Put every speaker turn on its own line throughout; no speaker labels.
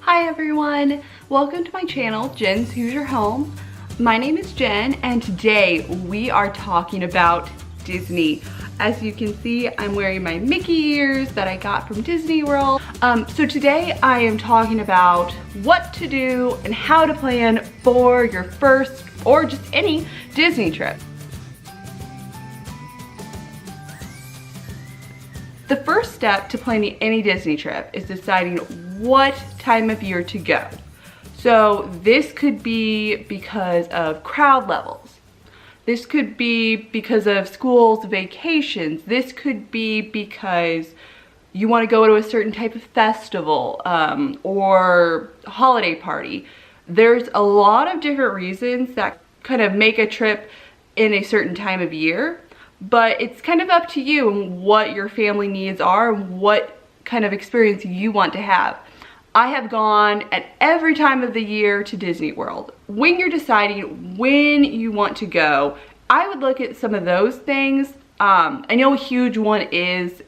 Hi everyone, welcome to my channel, Jen's Hoosier Home. My name is Jen and today we are talking about Disney. As you can see, I'm wearing my Mickey ears that I got from Disney World. So today I am talking about what to do and how to plan for your first or just any Disney trip. The first step to planning any Disney trip is deciding what time of year to go. So this could be because of crowd levels. This could be because of school's vacations. This could be because you want to go to a certain type of festival or holiday party. There's a lot of different reasons that kind of make a trip in a certain time of year. But it's kind of up to you and what your family needs are and what kind of experience you want to have. I have gone at every time of the year to Disney World. When you're deciding when you want to go, I would look at some of those things. I know a huge one is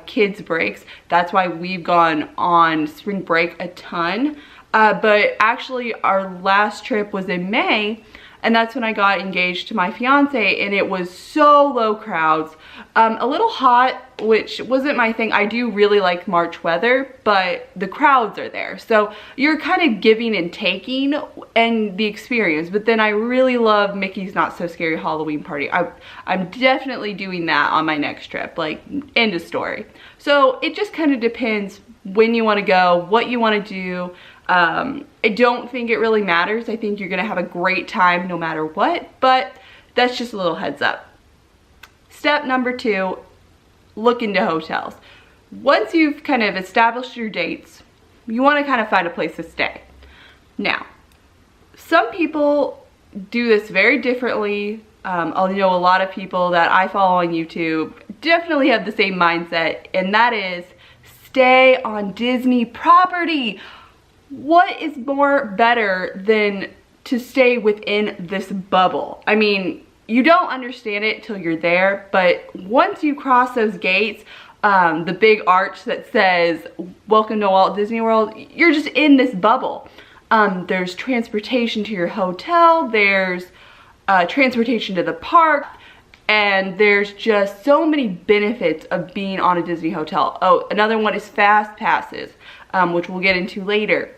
kids breaks. That's why we've gone on spring break a ton. But actually our last trip was in May. And that's when I got engaged to my fiance, and it was so low crowds. A little hot, which wasn't my thing. I do really like March weather, but the crowds are there. So you're kind of giving and taking and the experience. But then I really love Mickey's Not So Scary Halloween Party. I'm definitely doing that on my next trip, like end of story. So it just kind of depends when you want to go, what you want to do. I don't think it really matters. I think you're gonna have a great time no matter what, but that's just a little heads up. Step number 2, look into hotels. Once you've kind of established your dates, you wanna kind of find a place to stay. Now, some people do this very differently. I know a lot of people that I follow on YouTube definitely have the same mindset, and that is stay on Disney property. What is more better than to stay within this bubble? I mean, you don't understand it till you're there, but once you cross those gates, the big arch that says, "Welcome to Walt Disney World," you're just in this bubble. There's transportation to your hotel, there's transportation to the park, and there's just so many benefits of being on a Disney hotel. Oh, another one is fast passes, which we'll get into later.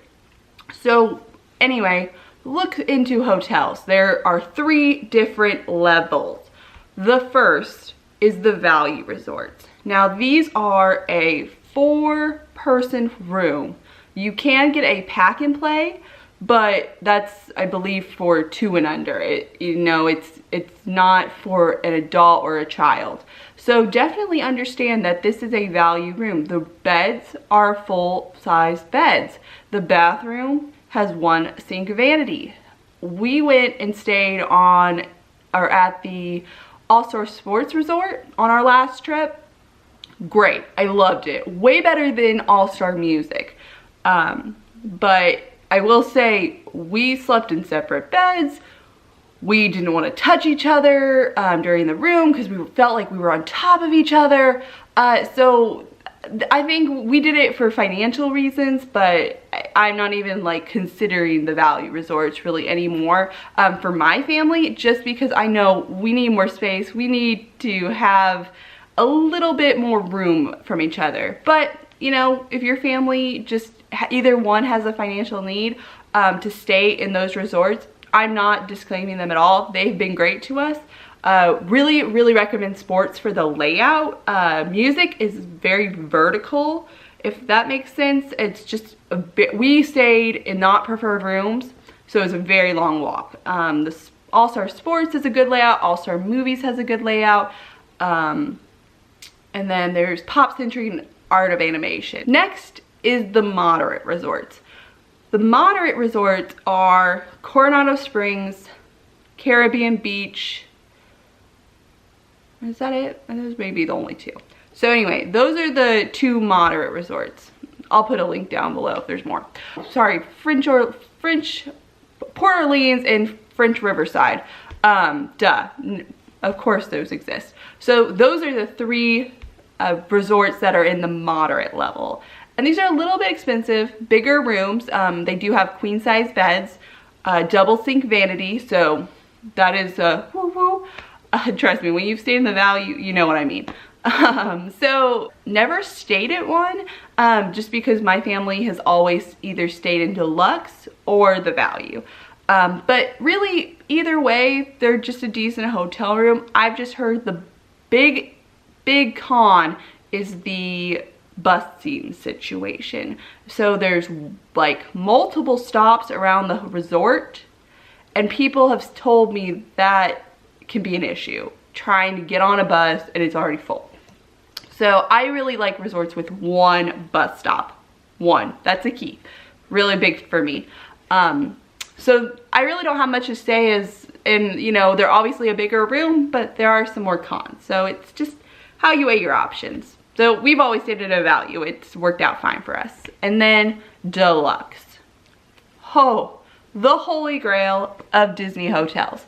So anyway, look into hotels. There are 3 different levels. The first is the value resorts. Now these are a 4-person room. You can get a pack and play, but that's, I believe, for 2 and under. It's not for an adult or a child. So definitely understand that this is a value room. The beds are full-size beds. The bathroom has 1 sink vanity. We went and stayed at the All-Star Sports Resort on our last trip. Great, I loved it. Way better than All-Star Music. But I will say, we slept in separate beds. We didn't want to touch each other during the room because we felt like we were on top of each other. So I think we did it for financial reasons, but I'm not even like considering the value resorts really anymore for my family, just because I know we need more space. We need to have a little bit more room from each other. But you know, if your family just either one has a financial need to stay in those resorts, I'm not disclaiming them at all. They've been great to us. Really recommend sports for the layout. Music is very vertical, if that makes sense. It's just a bit, we stayed in not preferred rooms, so it was a very long walk. The All-Star Sports is a good layout. All-Star Movies has a good layout. And then there's Pop Century and Art of Animation. Next is the moderate resorts. The moderate resorts are Coronado Springs, Caribbean Beach. Is that it? Those may be the only 2. So anyway, those are the 2 moderate resorts. I'll put a link down below if there's more. Sorry, French Port Orleans and French Riverside. Duh, of course those exist. So those are the 3 resorts that are in the moderate level. And these are a little bit expensive, bigger rooms. They do have queen size beds, double sink vanity, so that is woo-woo. Trust me, when you've stayed in the Valley, you know what I mean. So never stayed at one, just because my family has always either stayed in Deluxe or the Value. But really, either way, they're just a decent hotel room. I've just heard the big con is the busing situation. So there's like multiple stops around the resort, and people have told me that can be an issue, trying to get on a bus and it's already full. So I really like resorts with one bus stop. One, that's a key. Really big for me. So I really don't have much to say as in, you know, they're obviously a bigger room, but there are some more cons. So it's just how you weigh your options. So we've always stayed at a Value. It's worked out fine for us. And then Deluxe. Oh, the holy grail of Disney hotels.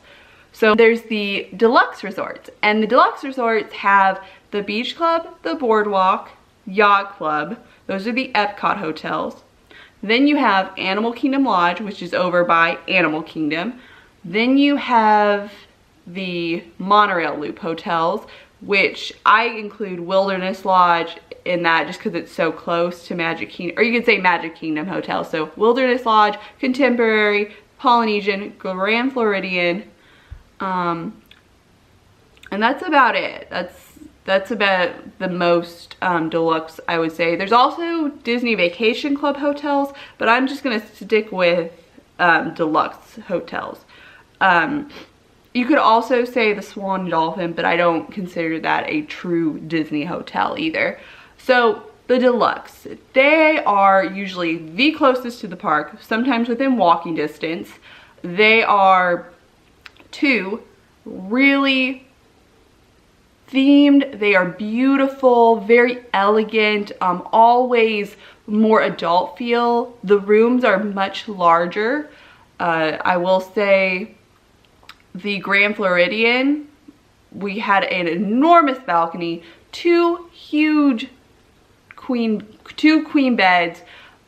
So there's the Deluxe Resorts, and the Deluxe Resorts have the Beach Club, the Boardwalk, Yacht Club. Those are the Epcot hotels. Then you have Animal Kingdom Lodge, which is over by Animal Kingdom. Then you have the Monorail Loop hotels, which I include Wilderness Lodge in that just because it's so close to Magic Kingdom, or you could say Magic Kingdom Hotel. So Wilderness Lodge, Contemporary, Polynesian, Grand Floridian, and that's about it. That's about the most deluxe, I would say. There's also Disney Vacation Club hotels, but I'm just gonna stick with deluxe hotels. You could also say the Swan and Dolphin, but I don't consider that a true Disney hotel either. So the Deluxe, they are usually the closest to the park, sometimes within walking distance. They are really themed. They are beautiful, very elegant, always more adult feel. The rooms are much larger. I will say the Grand Floridian, we had an enormous balcony, two queen beds.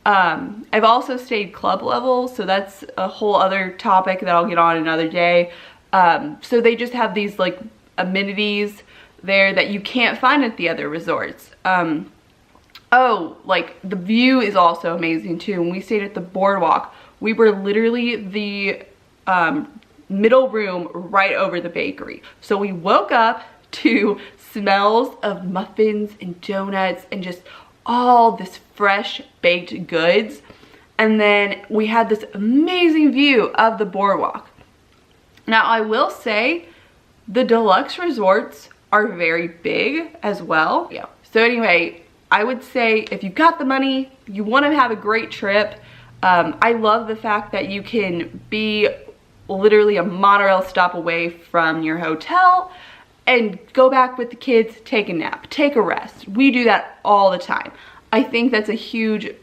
I've also stayed club level, so that's a whole other topic that I'll get on another day. So they just have these like amenities there that you can't find at the other resorts. Oh, like the view is also amazing too. When we stayed at the Boardwalk, we were literally the middle room right over the bakery. So we woke up to smells of muffins and donuts and just all this fresh baked goods. And then we had this amazing view of the Boardwalk. Now I will say the Deluxe resorts are very big as well. Yeah. So anyway, I would say if you've got the money, you want to have a great trip. I love the fact that you can be literally a monorail stop away from your hotel and go back with the kids, take a nap, take a rest. We do that all the time. I think that's a huge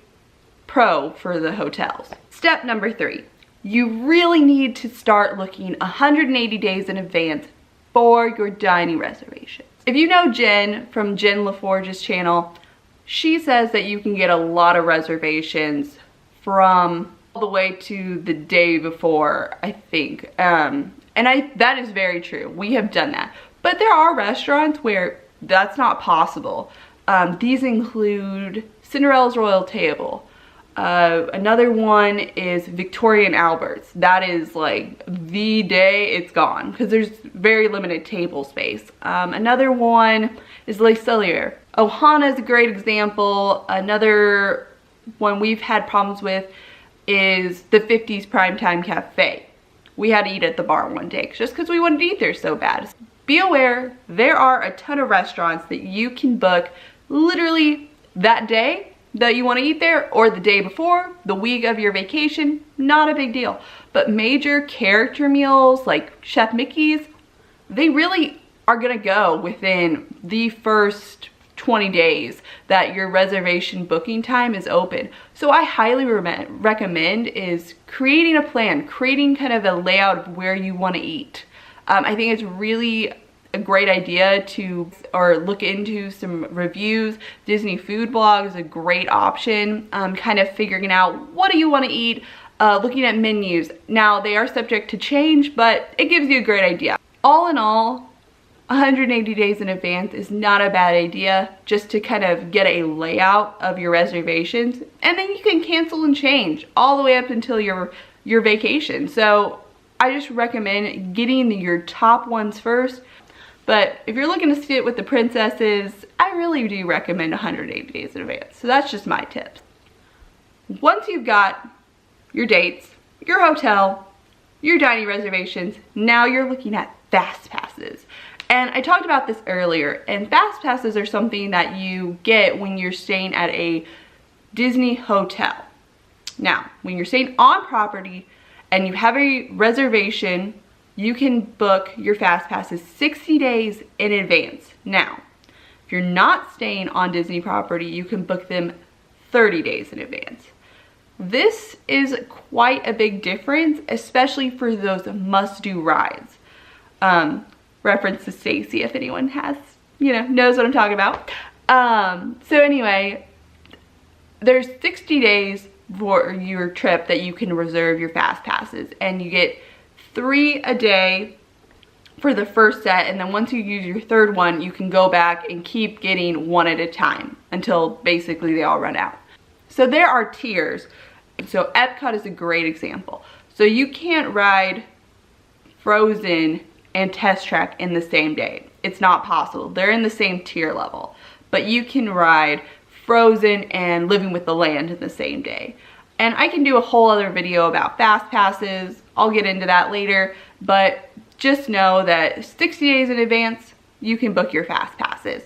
pro for the hotels. Step number 3, you really need to start looking 180 days in advance for your dining reservations. If you know Jen from Jen LaForge's channel, she says that you can get a lot of reservations from all the way to the day before, I think. That is very true. We have done that. But there are restaurants where that's not possible. These include Cinderella's Royal Table. Another one is Victoria and Albert's. That is like the day it's gone because there's very limited table space. Another one is Le Cellier. Ohana is a great example. Another one we've had problems with is the 50s Primetime Cafe. We had to eat at the bar one day just because we wanted to eat there so bad. Be aware, there are a ton of restaurants that you can book literally that day that you want to eat there, or the day before, the week of your vacation, not a big deal. But major character meals like Chef Mickey's, they really are gonna go within the first 20 days that your reservation booking time is open. So I highly recommend is creating a plan, creating kind of a layout of where you want to eat. I think it's really a great idea to look into some reviews. Disney food blog is a great option, kind of figuring out what do you want to eat, looking at menus. Now they are subject to change, but it gives you a great idea. All in all, 180 days in advance is not a bad idea, just to kind of get a layout of your reservations, and then you can cancel and change all the way up until your vacation. So I just recommend getting your top ones first. But if you're looking to sit with the princesses, I really do recommend 180 days in advance. So that's just my tips. Once you've got your dates, your hotel, your dining reservations, now you're looking at fast passes. And I talked about this earlier, and fast passes are something that you get when you're staying at a Disney hotel. Now, when you're staying on property and you have a reservation, you can book your fast passes 60 days in advance. Now, if you're not staying on Disney property, you can book them 30 days in advance. This is quite a big difference, especially for those must-do rides. Reference to Stacy if anyone has, knows what I'm talking about. So anyway, there's 60 days for your trip that you can reserve your fast passes, and you get 3 a day for the first set, and then once you use your third one, you can go back and keep getting 1 at a time until basically they all run out. So there are tiers. So Epcot is a great example. So you can't ride Frozen and Test Track in the same day. It's not possible. They're in the same tier level. But you can ride Frozen and Living with the Land in the same day. And I can do a whole other video about fast passes. I'll get into that later. But just know that 60 days in advance, you can book your fast passes.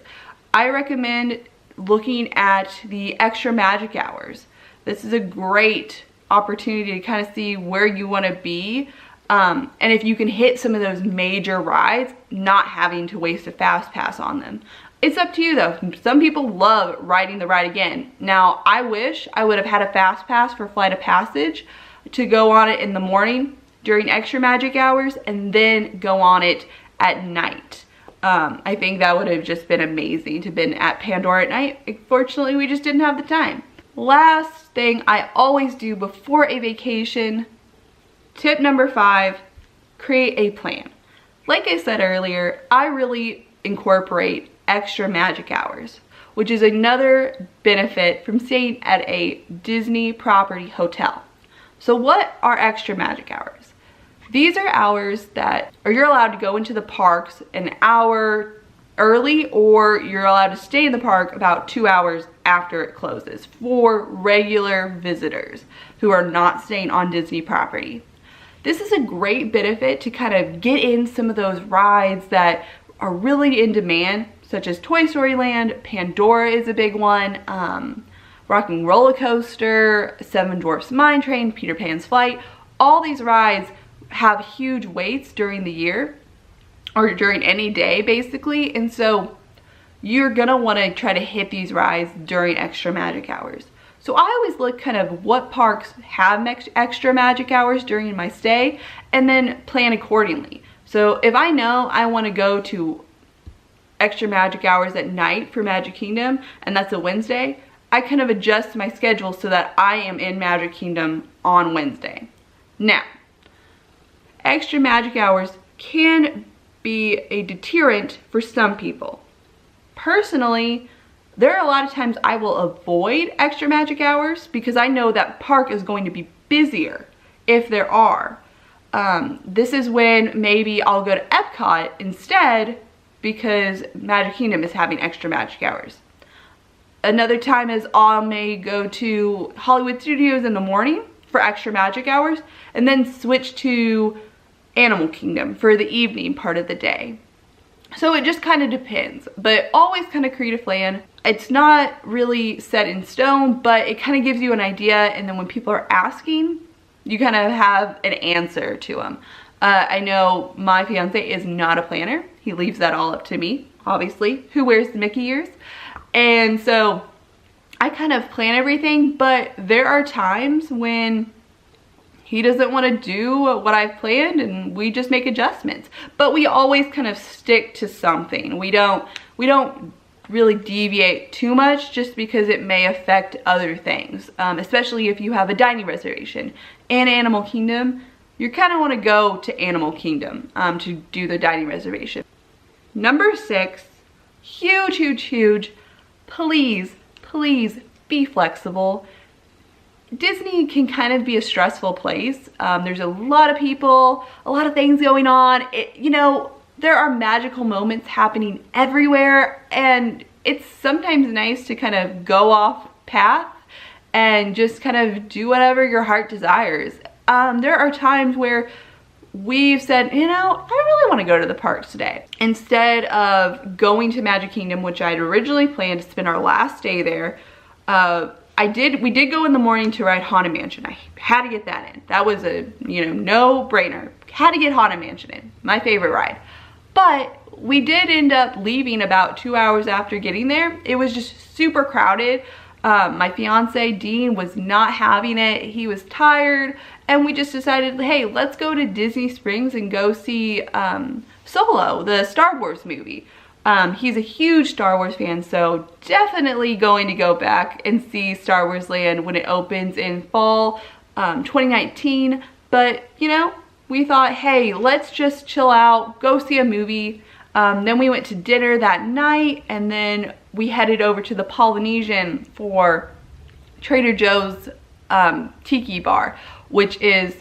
I recommend looking at the extra magic hours. This is a great opportunity to kind of see where you want to be. And if you can hit some of those major rides, not having to waste a fast pass on them. It's up to you though. Some people love riding the ride again. Now, I wish I would have had a fast pass for Flight of Passage to go on it in the morning during extra magic hours and then go on it at night. I think that would have just been amazing to have been at Pandora at night. Unfortunately, we just didn't have the time. Last thing I always do before a vacation, tip number 5, create a plan. Like I said earlier, I really incorporate extra magic hours, which is another benefit from staying at a Disney property hotel. So what are extra magic hours? These are hours that you're allowed to go into the parks an hour early, or you're allowed to stay in the park about 2 hours after it closes for regular visitors who are not staying on Disney property. This is a great benefit to kind of get in some of those rides that are really in demand, such as Toy Story Land. Pandora is a big one, Rocking Roller Coaster, Seven Dwarfs Mine Train, Peter Pan's Flight. All these rides have huge waits during the year, or during any day basically, and so you're gonna want to try to hit these rides during extra magic hours. So I always look kind of what parks have extra magic hours during my stay and then plan accordingly. So if I know I want to go to extra magic hours at night for Magic Kingdom, and that's a Wednesday, I kind of adjust my schedule so that I am in Magic Kingdom on Wednesday. Now, extra magic hours can be a deterrent for some people. Personally, there are a lot of times I will avoid extra magic hours because I know that park is going to be busier if there are. This is when maybe I'll go to Epcot instead because Magic Kingdom is having extra magic hours. Another time is I may go to Hollywood Studios in the morning for extra magic hours and then switch to Animal Kingdom for the evening part of the day. So it just kind of depends, but always kind of create a plan. It's not really set in stone, but it kind of gives you an idea, and then when people are asking, you kind of have an answer to them. I know my fiance is not a planner. He leaves that all up to me, obviously, who wears the Mickey ears. And so I kind of plan everything, but there are times when he doesn't want to do what I've planned, and we just make adjustments. But we always kind of stick to something. We don't really deviate too much just because it may affect other things, especially if you have a dining reservation. In Animal Kingdom, you kind of want to go to Animal Kingdom to do the dining reservation. Number 6, huge, huge, huge, please, please be flexible. Disney can kind of be a stressful place. There's a lot of people, a lot of things going on. You know, there are magical moments happening everywhere, and it's sometimes nice to kind of go off path and just kind of do whatever your heart desires. There are times where we've said, you know, I really want to go to the parks today. Instead of going to Magic Kingdom, which I had originally planned to spend our last day there, we did go in the morning to ride Haunted Mansion. I had to get that in. That was a, you know, no-brainer. Had to get Haunted Mansion in. My favorite ride. But we did end up leaving about 2 hours after getting there. It was just super crowded. My fiance, Dean, was not having it. He was tired. And we just decided, hey, let's go to Disney Springs and go see Solo, the Star Wars movie. He's a huge Star Wars fan, so definitely going to go back and see Star Wars Land when it opens in fall 2019. But, you know, we thought, hey, let's just chill out, go see a movie. Then we went to dinner that night, and then we headed over to the Polynesian for Trader Joe's Tiki Bar, which is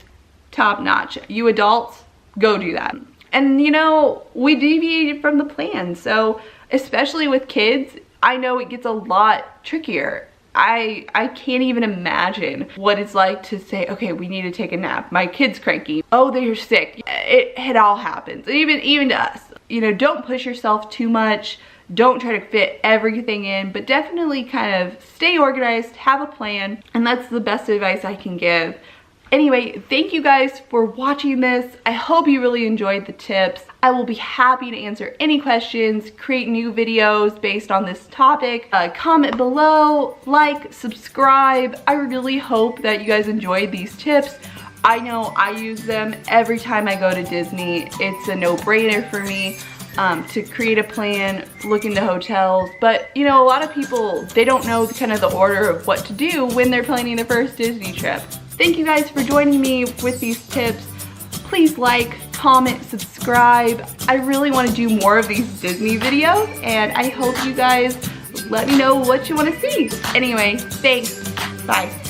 top notch. You adults, go do that. And you know, we deviated from the plan, so especially with kids, I know it gets a lot trickier. I can't even imagine what it's like to say, okay, we need to take a nap. My kid's cranky. Oh, they're sick. It all happens, even to us. You know, don't push yourself too much. Don't try to fit everything in, but definitely kind of stay organized, have a plan, and that's the best advice I can give. Anyway, thank you guys for watching this. I hope you really enjoyed the tips. I will be happy to answer any questions, create new videos based on this topic. Comment below, like, subscribe. I really hope that you guys enjoyed these tips. I know I use them every time I go to Disney. It's a no-brainer for me to create a plan, look into hotels. But, you know, a lot of people, they don't know kind of the order of what to do when they're planning their first Disney trip. Thank you guys for joining me with these tips. Please like, comment, subscribe. I really want to do more of these Disney videos, and I hope you guys let me know what you want to see. Anyway, thanks. Bye.